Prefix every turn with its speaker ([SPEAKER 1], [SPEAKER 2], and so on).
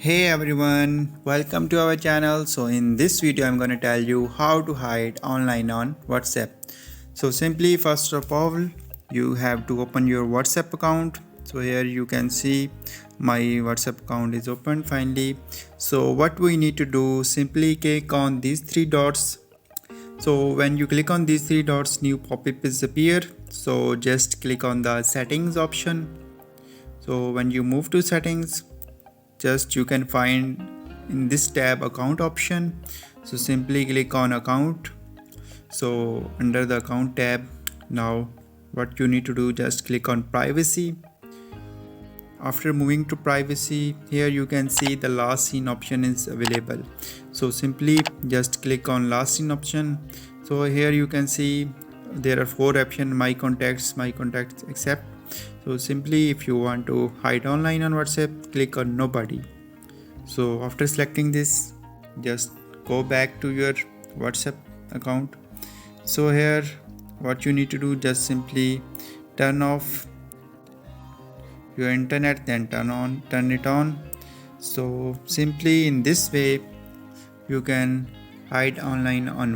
[SPEAKER 1] Hey everyone, welcome to our channel. So in this video I'm going to tell you how to hide online on WhatsApp. So simply first of all you have to open your WhatsApp account. So here you can see my WhatsApp account is open finally. So what we need to do, simply click on these three dots. So when you click on these three dots, new pop-up is appear. So just click on the settings option. So when you move to settings, just you can find in this tab account option. So simply click on account. So under the account tab, now what you need to do, just click on privacy. After moving to privacy, here you can see the last seen option is available. So simply just click on last seen option. So here you can see there are four options: my contacts, accept. So simply if you want to hide online on WhatsApp, click on nobody. So after selecting this, just go back to your WhatsApp account. So here what you need to do, just simply turn off your internet, then turn it on. So simply in this way you can hide online on